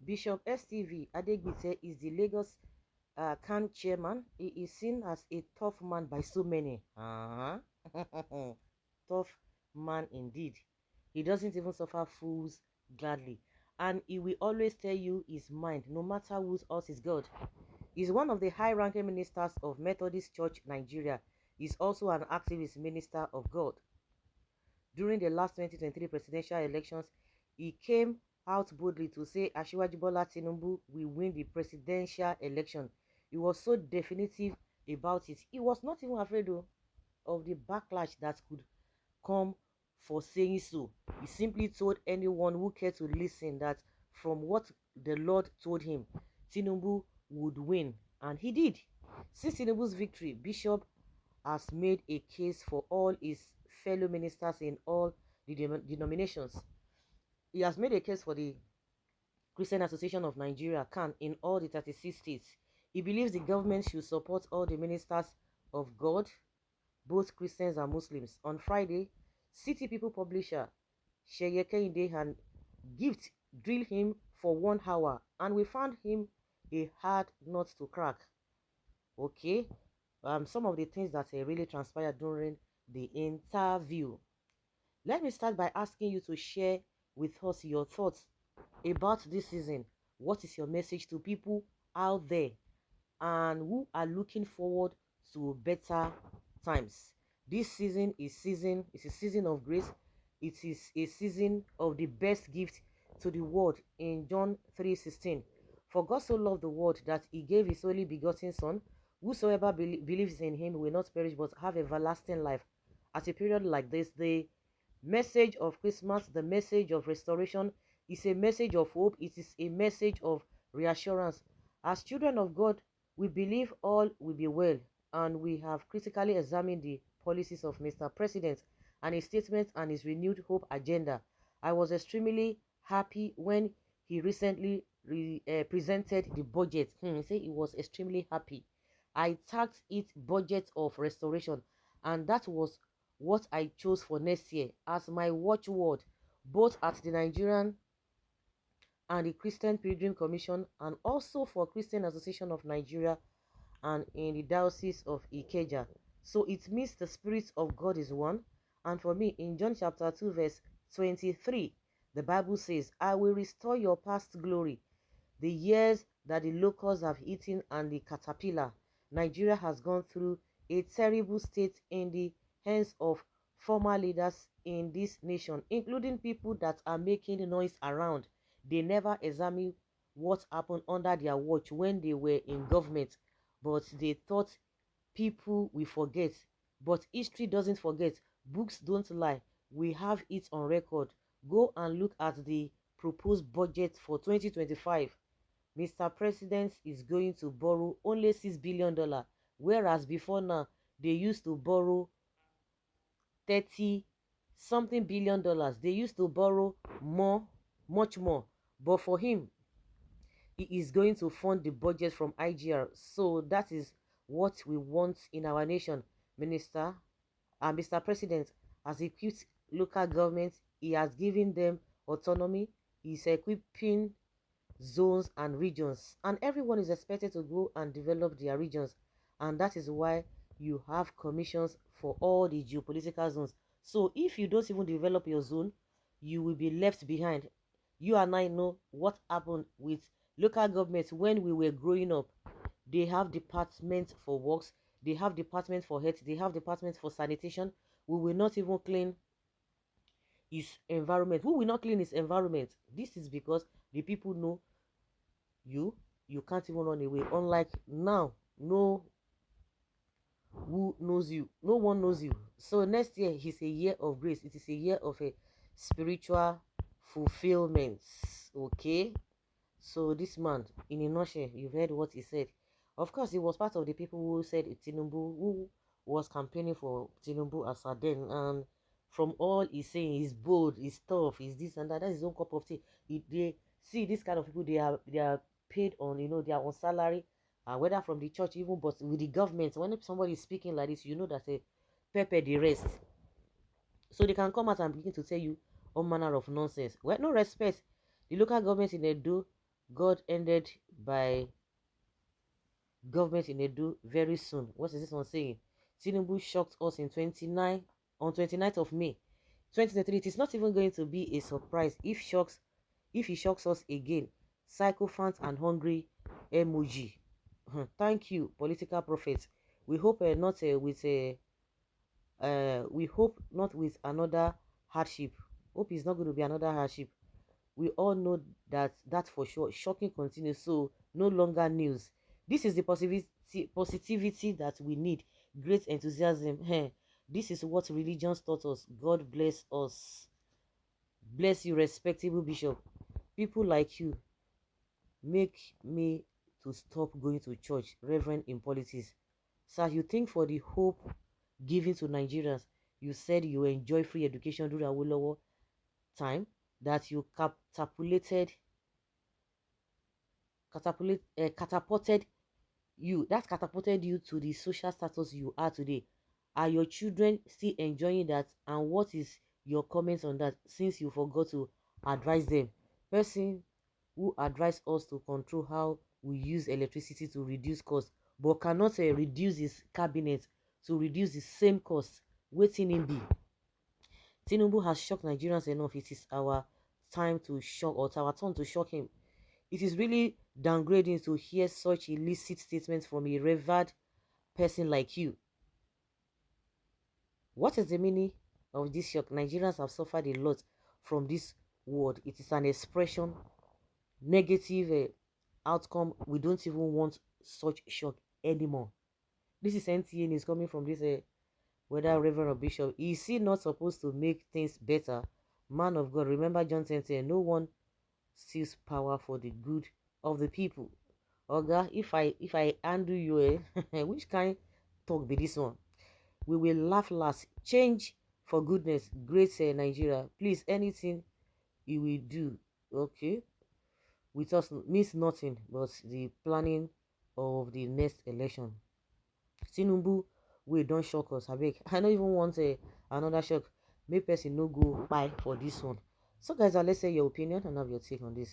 Bishop STV Adegbite is the Lagos CAN chairman. He is seen as a tough man by so many. Tough man indeed. He doesn't even suffer fools gladly. And he will always tell you his mind, no matter whose us is God. He's one of the high-ranking ministers of Methodist Church Nigeria. He's also an activist minister of God. During the last 2023 presidential elections, he came out boldly to say Asiwaju Bola Tinubu will win the presidential election. He was so definitive about it. He was not even afraid of the backlash that could come for saying so. He simply told anyone who cared to listen that from what the Lord told him, Tinubu would win, and he did. Since Tinubu's victory, Bishop has made a case for all his fellow ministers in all the denominations. He has made a case for the Christian Association of Nigeria, CAN, in all the 36 states. He believes the government should support all the ministers of God, both Christians and Muslims. On Friday, City People publisher Sheye Kehinde and Gift drilled him for 1 hour, and we found him a hard nut to crack. Okay, some of the things that really transpired during the interview. Let me start by asking you to share with us your thoughts about this season. What is your message to people out there and who are looking forward to better times? This season is a season of grace. It is a season of the best gift to the world in John 3:16. For God so loved the world that he gave his only begotten son, whosoever believes in him will not perish but have everlasting life. At a period like this, the message of Christmas, the message of restoration, is a message of hope. It is a message of reassurance. As children of God, we believe all will be well, and we have critically examined the policies of Mr. President and his statements and his renewed hope agenda. I was extremely happy when he recently presented the budget. He said he was extremely happy. I tagged it budget of restoration, and that was what I chose for next year as my watchword, both at the Nigerian and the Christian Pilgrim Commission, and also for Christian Association of Nigeria and in the Diocese of Ikeja. So it means the Spirit of God is one. And for me, in John chapter 2, verse 23, the Bible says, I will restore your past glory, the years that the locusts have eaten and the caterpillar. Nigeria has gone through a terrible state in the hands of former leaders in this nation, including people that are making noise around. They never examine what happened under their watch when they were in government, but they thought people will forget. But history doesn't forget. Books don't lie. We have it on record. Go and look at the proposed budget for 2025. Mr. President is going to borrow only $6 billion, whereas before now they used to borrow 30 something $billion. They used to borrow more, much more. But for him, he is going to fund the budget from IGR. So that is what we want in our nation. Mr. President has equipped local governments. He has given them autonomy. He's equipping zones and regions, and everyone is expected to go and develop their regions, and that is why you have commissions for all the geopolitical zones. So if you don't even develop your zone, you will be left behind. You and I know what happened with local governments when we were growing up. They have departments for works, they have departments for health, they have departments for sanitation. We will not even clean his environment. Who will not clean his environment? This is because the people know you can't even run away. Unlike now, no who knows you, no one knows you. So next year is a year of grace. It is a year of a spiritual fulfillment. Okay, so this man, in a nutshell, you've heard what he said. Of course, he was part of the people who said Tinubu, who was campaigning for Tinubu as a then, and from all he's saying, he's bold, he's tough, he's this and that. That's his own cup of tea. They see this kind of people. They are paid on, they are on salary, whether from the church even, but with the government. When somebody is speaking like this, you know that a pepper the rest. So they can come out and begin to tell you all manner of nonsense. Well, no respect. The local government in Edo, God ended by government in Edo very soon. What is this one saying? Tinubu shocked us in 29 on 29th of May 2023. It is not even going to be a surprise if he shocks us again. Sycophant and hungry emoji. Thank you, political prophets. We hope not with a we hope not with another hardship. Hope it's not going to be another hardship. We all know that for sure. Shocking continues, so no longer news. This is the positivity that we need. Great enthusiasm. This is what religions taught us. God bless us. Bless you, respectable bishop. People like you make me to stop going to church, reverend in politics. Sir, you think for the hope given to Nigerians, you said you enjoy free education during Awolowo time, that you catapulted you to the social status you are today. Are your children still enjoying that? And what is your comments on that, since you forgot to advise them? Person who advised us to control how we use electricity to reduce cost, but cannot reduce his cabinet to reduce the same cost. Waiting in be. Tinubu has shocked Nigerians enough. It is our time to shock, or it's our turn to shock him. It is really downgrading to hear such illicit statements from a revered person like you. What is the meaning of this shock? Nigerians have suffered a lot from this word. It is an expression, negative outcome. We don't even want such shock anymore. This is NTA and is coming from this whether Reverend or Bishop. Is he not supposed to make things better? Man of God, remember John 10:10, no one steals power for the good of the people. Oga, if I undo you, which kind talk be this one? We will laugh last. Change for goodness. Great Nigeria. Please, anything you will do, okay, with us means nothing but the planning of the next election. Tinubu, we don't shock us. I don't even want another shock. Make person no go buy for this one. So guys, let's say your opinion and have your take on this.